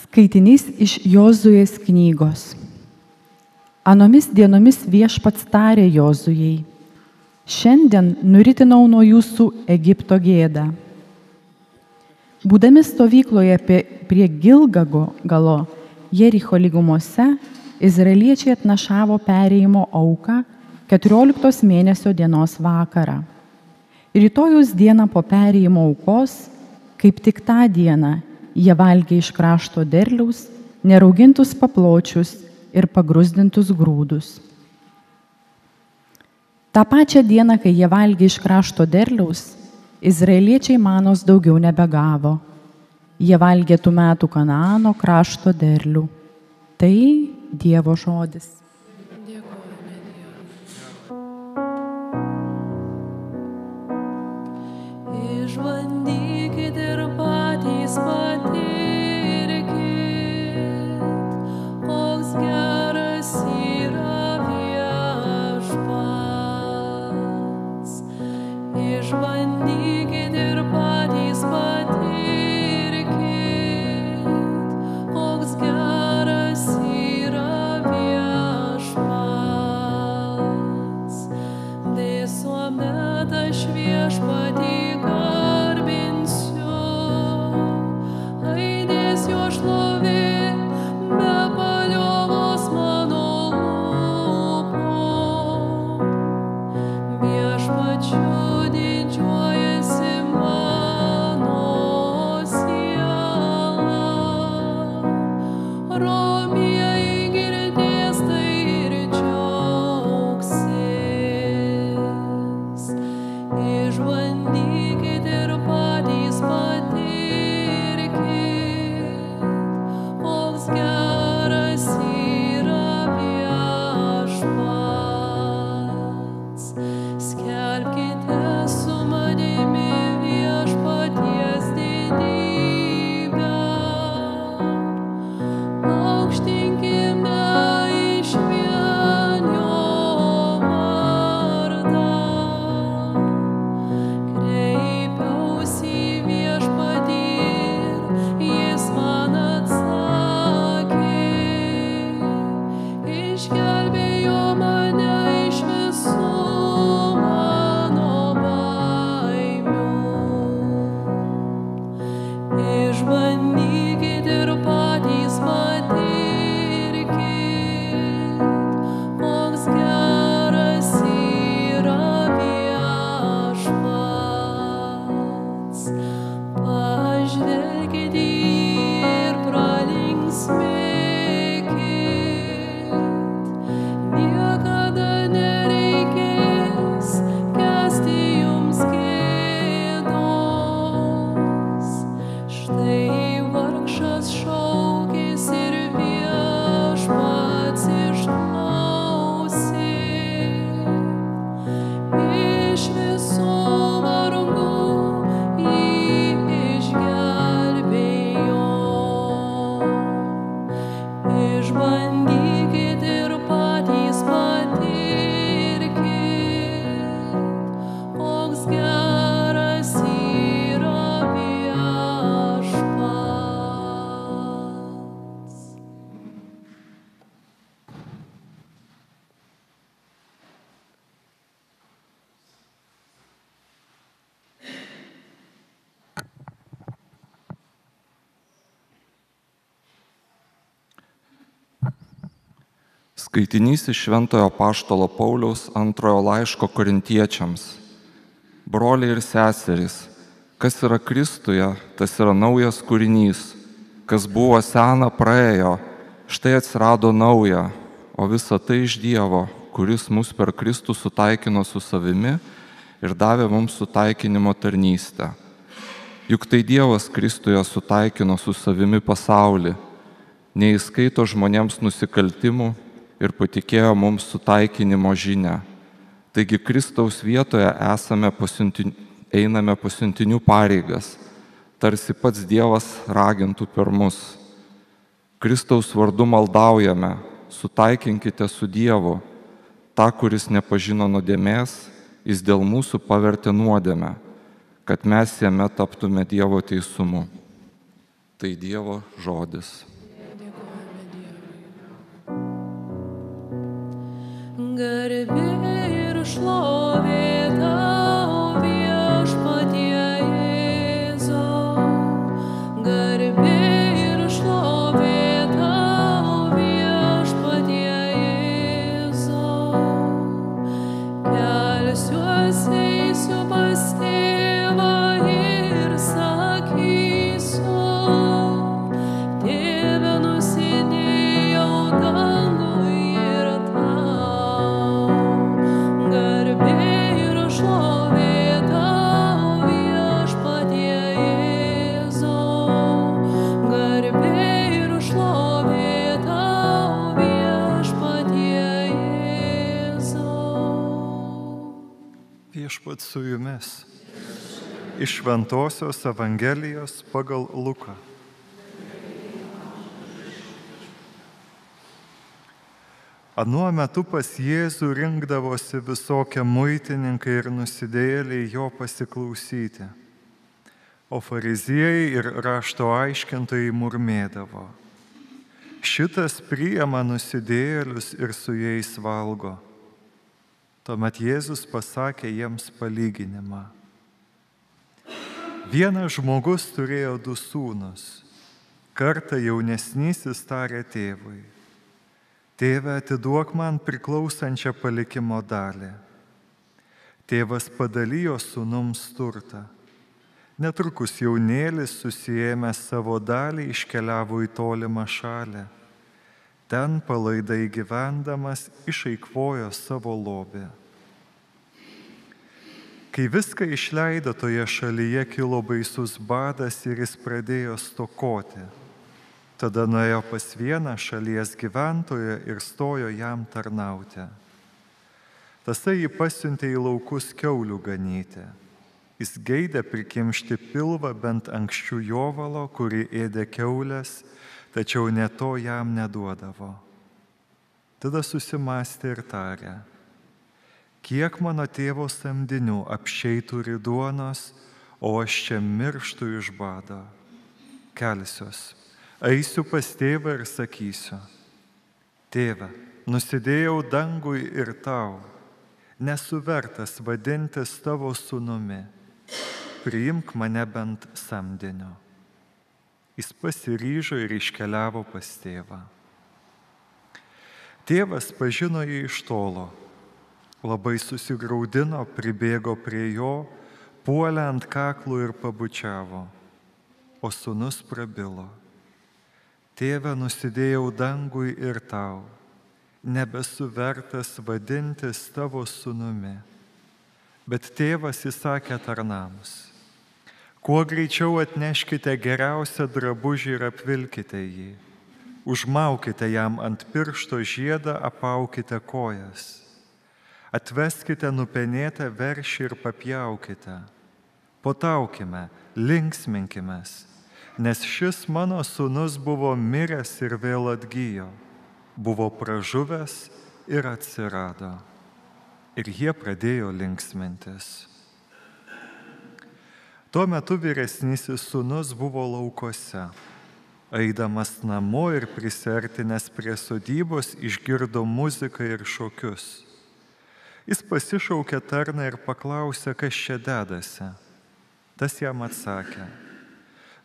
Skaitinys iš Jozuės knygos. Anomis dienomis Viešpats tarė Jozujai: šiandien nuritinau nuo jūsų Egipto gėdą. Būdami stovykloje prie Gilgalo, Jericho lygumose, izraeliečiai atnašavo perėjimo auką 14 mėnesio dienos vakarą. Rytojaus dieną po perėjimo aukos, kaip tik tą dieną, jie valgė iš krašto derliaus, neraugintus papločius ir pagrūzdintus grūdus. Ta pačią dieną, kai jie valgė iš krašto derliaus, izraeliečiai manos daugiau nebegavo. Jie valgė tų metų Kanaano krašto derlių. Tai Dievo žodis. Išbandykit ir patys patirkit, koks geras yra Viešpats. Išbandykit ir patys patirkit, koks geras yra Viešpats. Visuomet aš Viešpatį Skaitinys iš Šventojo apaštalo Pauliaus antrojo laiško Korintiečiams. Broliai ir seserys, kas yra Kristuje, tas yra naujas kūrinys. Kas buvo sena, praėjo, štai atsirado nauja, o visa tai iš Dievo, kuris mus per Kristų sutaikino su savimi ir davė mums sutaikinimo tarnystę. Juk tai Dievas Kristuje sutaikino su savimi pasaulį, neįskaito žmonėms nusikaltimų ir patikėjo mums sutaikinimo žinią. Taigi Kristaus vietoje einame pasiuntinių pareigas, tarsi pats Dievas ragintų per mus. Kristaus vardu maldaujame, sutaikinkite su Dievu, tą, kuris nepažino nuodėmės, jis dėl mūsų pavertė nuodėmę, kad mes jame taptume Dievo teisumu. Tai Dievo žodis. Garbė ir šlovė tau viešpatie Jėzau. Garbė ir šlovė tau viešpatie Jėzau. Kelsiuosi, eisiu pas tėvą ir sakysiu: Tėve, nusidėjau dangui ir tau. Garbė ir šlovė tau viešpatie Jėzau. Garbė ir šlovė tau viešpatie Jėzau. Viešpat su jumis. Iš Šventosios Evangelijos pagal Luką. Anuo metu pas Jėzų rinkdavosi visokie muitininkai ir nusidėjėliai jo pasiklausyti. O fariziejai ir rašto aiškintojai murmėdavo: šitas priima nusidėjėlius ir su jais valgo. Tuomet Jėzus pasakė jiems palyginimą. Vienas žmogus turėjo 2 sūnus. Kartą jaunesnysis tarė tėvui: Tėve, atiduok man priklausančią palikimo dalį. Tėvas padalijo sūnums turtą. Netrukus jaunėlis, susiėmęs savo dalį, iškeliavo į tolimą šalį. Ten palaidai gyvendamas išeikvojo savo lobį. Kai viską išleido, toje šalyje kilo baisus badas ir jis pradėjo stokoti. Tada nuėjo pas vieną šalies gyventoją ir stojo jam tarnauti. Tasai jį pasiuntė į laukus kiaulių ganyti. Jis geidė prikimšti pilvą bent anksčiau jovalo, kurį ėdė kiaulės, tačiau ne to jam neduodavo. Tada susimąstė ir tarė: kiek mano tėvo samdinių apsčiai turi duonos, o aš čia mirštu iš bado. Kelsiuos, eisiu pas tėvą ir sakysiu: Tėve, nusidėjau dangui ir tau, nesu vertas vadintis tavo sūnumi, priimk mane bent samdiniu. Jis pasiryžo ir iškeliavo pas tėvą. Tėvas pažino jį iš tolo, labai susigraudino, pribėgo prie jo, puolė ant kaklų ir pabučiavo. O sūnus prabilo: Tėve, nusidėjau dangui ir tau, nebesu vertas vadintis tavo sūnumi. Bet tėvas įsakė tarnams: kuo greičiau atneškite geriausią drabužį ir apvilkite jį. Užmaukite jam ant piršto žiedą, apaukite kojas. Atveskite nupenėtą veršį ir papjaukite. Potaukime, linksminkimės, nes šis mano sūnus buvo miręs ir vėl atgijo, buvo pražuvęs ir atsirado. Ir jie pradėjo linksmintis. Tuo metu vyresnysis sūnus buvo laukuose. Eidamas namo ir prisiartinęs prie sodybos, išgirdo muziką ir šokius. Jis pasišaukė tarną ir paklausė, kas čia dedasi. Tas jam atsakė: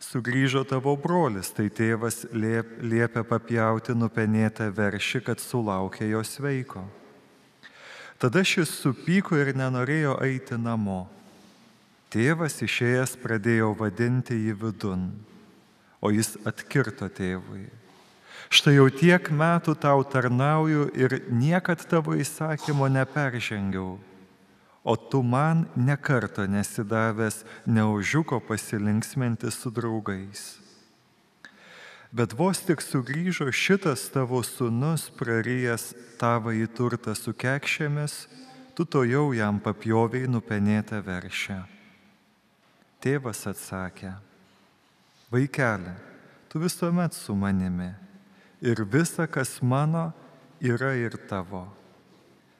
sugrįžo tavo brolis, tai tėvas liepė papjauti nupenėtą veršį, kad sulaukė jo sveiko. Tada šis supyko ir nenorėjo eiti namo. Tėvas išėjęs pradėjo vadinti jį vidun, o jis atkirto tėvui: štai jau tiek metų tau tarnauju ir niekad tavo įsakymo neperžengiau, o tu man nė karto nesidavęs nė ožiuko pasilinksminti su draugais. Bet vos tik sugrįžo šitas tavo sūnus, prarijęs tavąjį turtą su kekšėmis, tu tojau jam papjovei nupenėtą veršę. Tėvas atsakė: vaikeli, tu visuomet su manimi ir visa, kas mano, yra ir tavo.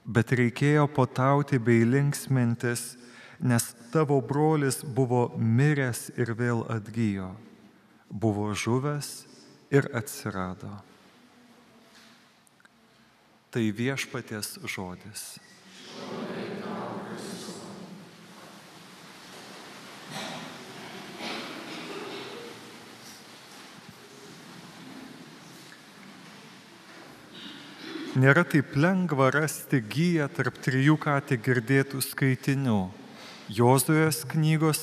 Bet reikėjo potauti bei linksmintis, nes tavo brolis buvo miręs ir vėl atgijo, buvo žuvęs ir atsirado. Tai viešpaties žodis. Nėra taip lengva rasti giją tarp trijų ką tik girdėtų skaitinių. Jozuės knygos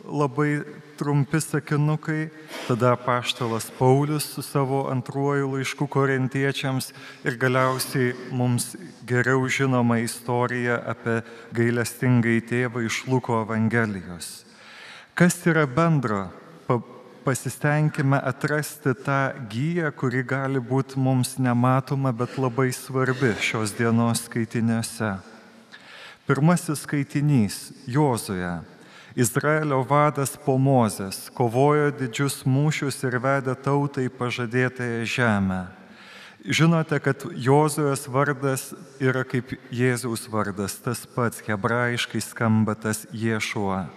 labai trumpi sakinukai, tada apaštalas Paulius su savo antruoju laišku korintiečiams ir galiausiai mums geriau žinoma istorija apie gailestingąjį tėvą iš Luko Evangelijos. Kas yra bendro? Pasistengime atrasti tą giją, kuri gali būti mums nematoma, bet labai svarbi šios dienos skaitiniuose. Pirmasis skaitinys - Jozuė. Izraelio vadas po Mozės kovojo didžius mūšius ir vedė tautą į pažadėtąją žemę. Žinote, kad Jozuės vardas yra kaip Jėzaus vardas, tas pats hebrajiškai skamba tas Ješua.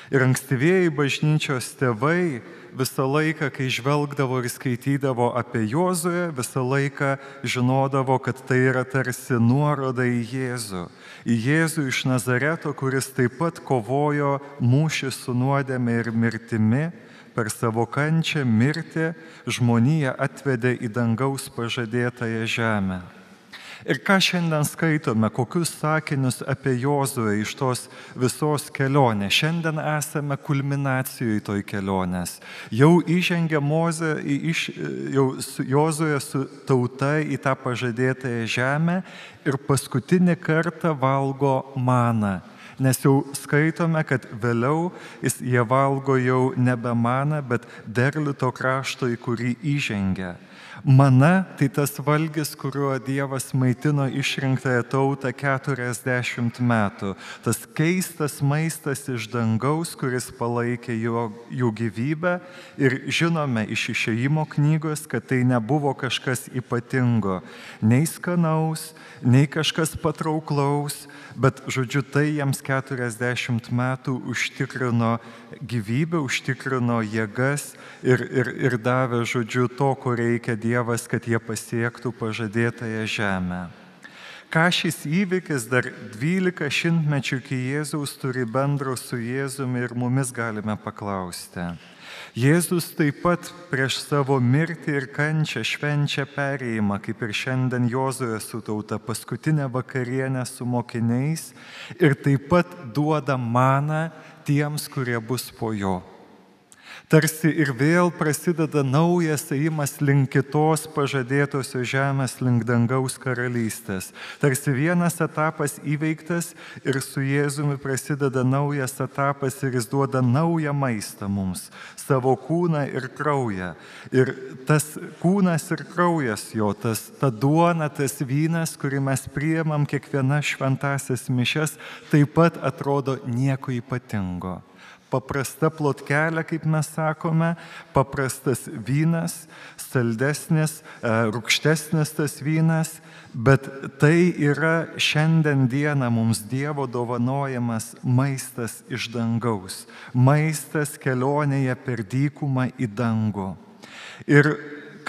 Ir ankstyvieji bažnyčios tėvai visą laiką, kai žvelgdavo ir skaitydavo apie Jozuę, visą laiką žinodavo, kad tai yra tarsi nuoroda į Jėzų. Į Jėzų iš Nazareto, kuris taip pat kovojo mūšį su nuodėme ir mirtimi, per savo kančią mirtį žmoniją atvedė į dangaus pažadėtąją žemę. Ir ką šiandien skaitome, kokius sakinius apie Jozuę iš tos visos kelionės. Šiandien esame kulminacijoje toj kelionės. Jau įžengė Mozė, jau Jozuė su tauta į tą pažadėtąją žemę ir paskutinį kartą valgo maną. Nes jau skaitome, kad vėliau jie valgo jau nebe maną, bet derlių to krašto, į kurį įžengia. Mana tai tas valgis, kuriuo Dievas maitino išrinktąją tautą 40 metų. Tas keistas maistas iš dangaus, kuris palaikė jų gyvybę. Ir žinome iš Išėjimo knygos, kad tai nebuvo kažkas ypatingo. Nei skanaus, nei kažkas patrauklaus, bet žodžiu tai jiems 40 metų užtikrino gyvybę, užtikrino jėgas ir davė žodžiu to, ko reikia Dievas, kad jie pasiektų pažadėtąją žemę. Ką šis įvykis dar 12 šimtmečių iki Jėzaus turi bendro su Jėzumi ir mumis galime paklausti. Jėzus taip pat prieš savo mirtį ir kančią švenčia perėjimą, kaip ir šiandien Jozuė su tauta, paskutinę vakarienę su mokiniais ir taip pat duoda maną tiems, kurie bus po jo. Tarsi ir vėl prasideda naujas ėjimas link kitos pažadėtosios žemės, link dangaus karalystės. Tarsi vienas etapas įveiktas ir su Jėzumi prasideda naujas etapas ir jis duoda naują maistą mums, savo kūną ir kraują. Ir tas kūnas ir kraujas jo, ta duona, tas vynas, kurį mes priimam kiekviena šventąsias mišias, taip pat atrodo nieko ypatingo. Paprasta plotkelė, kaip mes sakome, paprastas vynas, saldesnis, rūgštesnis tas vynas, bet tai yra šiandien dieną mums Dievo dovanojamas maistas iš dangaus, maistas kelionėje per dykumą į dangų. Ir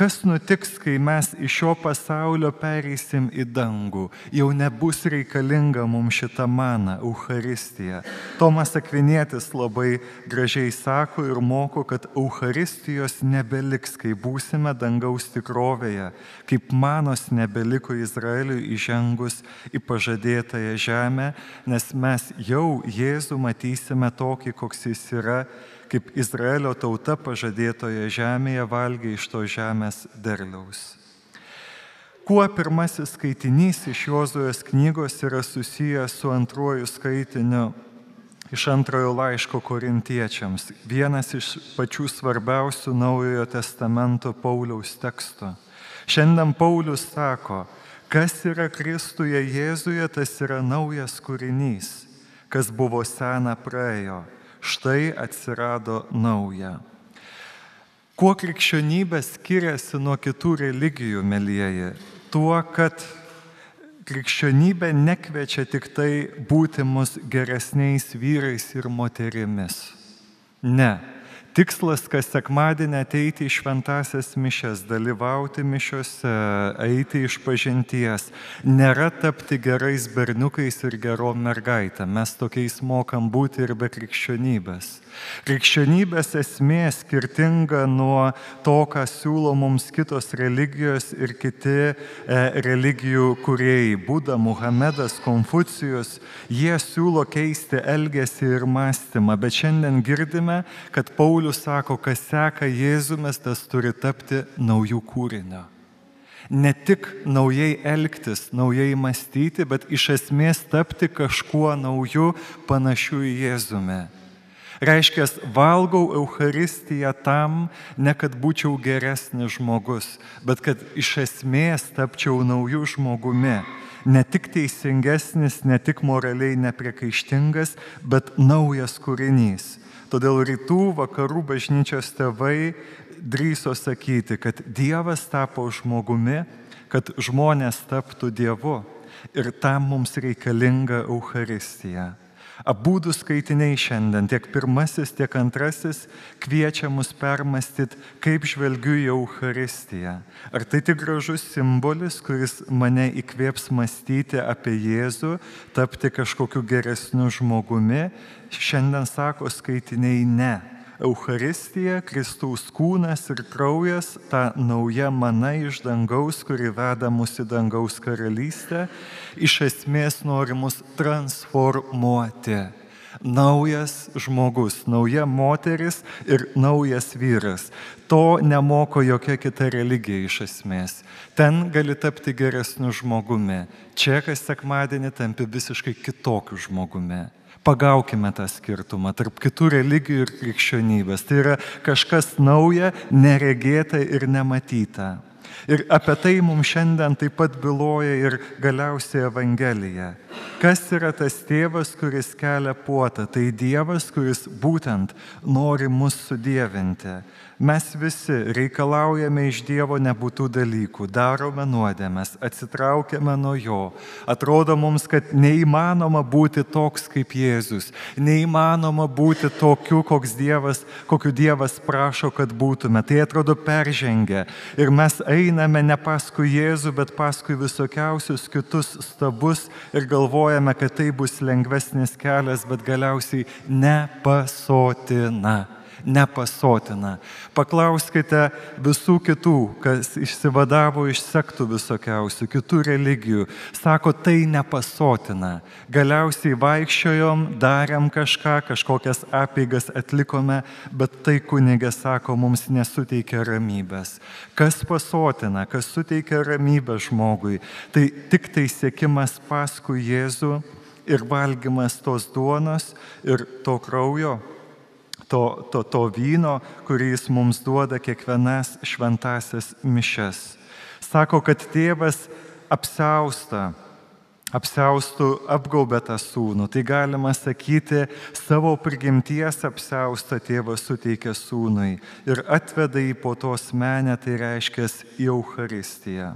kas nutiks, kai mes iš šio pasaulio pereisim į dangų? Jau nebus reikalinga mums šita mana, Eucharistija. Tomas Akvinietis labai gražiai sako ir moko, kad Eucharistijos nebeliks, kai būsime dangaus tikrovėje, kaip manos nebeliko Izraeliui įžengus į pažadėtąją žemę, nes mes jau Jėzų matysime tokį, koks jis yra, kaip Izraelio tauta pažadėtoje žemėje valgė iš to žemės derliaus. Kuo pirmasis skaitinys iš Jozuės knygos yra susijęs su antruoju skaitiniu iš antrojo laiško korintiečiams, vienas iš pačių svarbiausių Naujojo testamento Pauliaus tekstų. Šiandien Paulius sako, kas yra Kristuje Jėzuje, tas yra naujas kūrinys, kas buvo sena praėjo. Štai atsirado nauja. Kuo krikščionybė skiriasi nuo kitų religijų, mielieji? Tuo, kad krikščionybė nekviečia tik tai būti mus geresniais vyrais ir moterimis. Ne. Tikslas, kas sekmadienį ateiti į šventasias mišias, dalyvauti mišiuose, eiti iš pažinties, nėra tapti gerais berniukais ir gerom mergaitėm. Mes tokiais mokam būti ir be krikščionybės. Krikščionybės esmė skirtinga nuo to, ką siūlo mums kitos religijos ir kiti religijų kūrėjai. Buda, Muhamedas, Konfucijus, jie siūlo keisti elgesį ir mąstymą, bet šiandien girdime, kad Paulius sako, kas seka Jėzumi, tas turi tapti naujų kūrinio. Ne tik naujai elgtis, naujai mąstyti, bet iš esmės tapti kažkuo nauju, panašiu į Jėzumi. Reiškia, valgau Eucharistiją tam, ne kad būčiau geresnis žmogus, bet kad iš esmės tapčiau naujų žmogumi. Ne tik teisingesnis, ne tik moraliai nepriekaištingas, bet naujas kūrinys. Todėl rytų, vakarų bažnyčios tėvai drįso sakyti, kad Dievas tapo žmogumi, kad žmonės taptų Dievu. Ir tam mums reikalinga Eucharistija. Abudu skaitiniai šiandien, tiek pirmasis, tiek antrasis, kviečia mus permastyti, kaip žvelgiu į Eucharistiją. Ar tai tik gražus simbolis, kuris mane įkvėps mąstyti apie Jėzų, tapti kažkokiu geresniu žmogumi? Šiandien sako skaitiniai ne. Eucharistija, Kristaus kūnas ir kraujas, ta nauja mana iš dangaus, kuri veda mus į dangaus karalystę, iš esmės nori mus transformuoti. Naujas žmogus, nauja moteris ir naujas vyras. To nemoko jokia kita religija iš esmės. Ten gali tapti geresniu žmogumi. Čia, kas sekmadienį, tampi visiškai kitokiu žmogumi. Pagaukime tą skirtumą tarp kitų religijų ir krikščionybės. Tai yra kažkas nauja, neregėta ir nematyta. Ir apie tai mums šiandien taip pat byloja ir galiausiai Evangelija. Kas yra tas tėvas, kuris kelia puotą? Tai Dievas, kuris būtent nori mus sudievinti. Mes visi reikalaujame iš Dievo nebūtų dalykų, darome nuodėmes, atsitraukiame nuo Jo. Atrodo mums, kad neįmanoma būti toks kaip Jėzus, neįmanoma būti tokiu, kokiu Dievas prašo, kad būtume. Tai atrodo peržengia. Ir mes einame ne paskui Jėzų, bet paskui visokiausius kitus stabus ir galvojame, kad tai bus lengvesnis kelias, bet galiausiai nepasotina. Paklauskite visų kitų, kas išsivadavo iš sektų visokiausių, kitų religijų. Sako, tai nepasotina. Galiausiai vaikščiojom, darėm kažkokias apeigas atlikome, bet tai kunigė sako, mums nesuteikia ramybės. Kas pasotina, kas suteikia ramybę žmogui? Tai tik tai siekimas paskui Jėzų ir valgymas tos duonos ir to kraujo. To vyno, kurį jis mums duoda kiekvienas šventasias mišias. Sako, kad tėvas apgaubia tą sūnų. Tai galima sakyti, savo prigimties apsiaustą tėvas suteikia sūnui ir atveda jį po to asmenę, tai reiškia į Eucharistiją.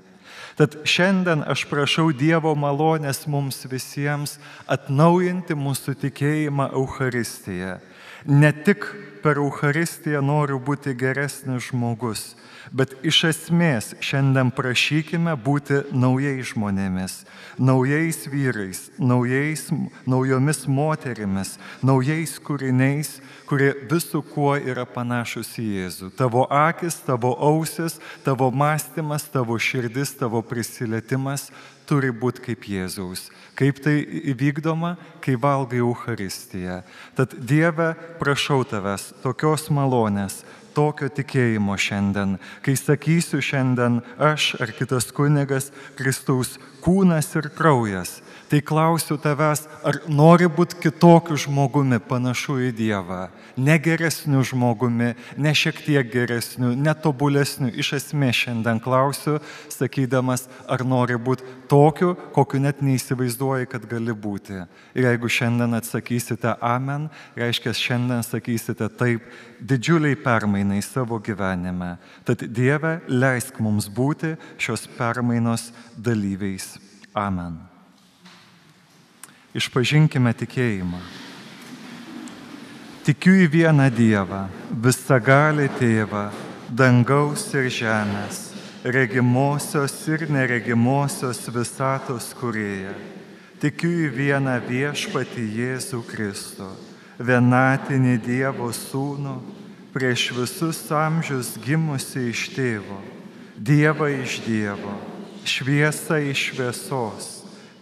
Tad šiandien aš prašau Dievo malonės mums visiems atnaujinti mūsų tikėjimą Eucharistiją. Ne tik per Eucharistiją noriu būti geresnis žmogus, bet iš esmės šiandien prašykime būti naujais žmonėmis, naujais vyrais, naujomis moterimis, naujais kūriniais, kurie visų kuo yra panašus į Jėzų. Tavo akis, tavo ausis, tavo mąstymas, tavo širdis, tavo prisilietimas turi būti kaip Jėzaus. Kaip tai įvykdoma, kai valgai Eucharistiją. Tad Dieve, prašau tavęs tokios malonės, tokio tikėjimo šiandien, kai sakysiu šiandien aš ar kitas kunigas Kristaus kūnas ir kraujas, tai klausiu tavęs, ar nori būti kitokiu žmogumi, panašu į Dievą, ne geresniu žmogumi, ne šiek tiek geresniu, ne tobulesniu. Iš esmės šiandien klausiu, sakydamas, ar nori būti tokiu, kokiu net neįsivaizduoji, kad gali būti. Ir jeigu šiandien atsakysite amen, reiškia šiandien sakysite taip didžiuliai permainai savo gyvenime. Tad Dieve, leisk mums būti šios permainos dalyviais. Amen. Išpažinkime tikėjimą. Tikiu į vieną Dievą, visagalį Tėvą, dangaus ir žemės, regimosios ir neregimosios visatos kūrėją. Tikiu į vieną viešpatį Jėzų Kristų, vienatinį Dievo Sūnų, prieš visus amžius gimusi iš Tėvo, Dievą iš Dievo, šviesą iš šviesos,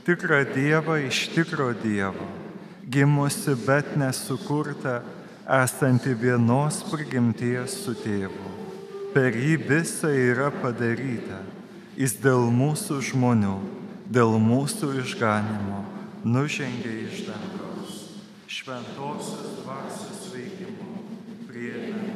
tikrą Dievą iš tikro Dievo, gimusi, bet nesukurta, esanti vienos prigimties su Tėvu. Per jį visa yra padaryta. Jis dėl mūsų žmonių, dėl mūsų išganimo nužengė iš dangaus. Šventosios dvasios veikimo priėmė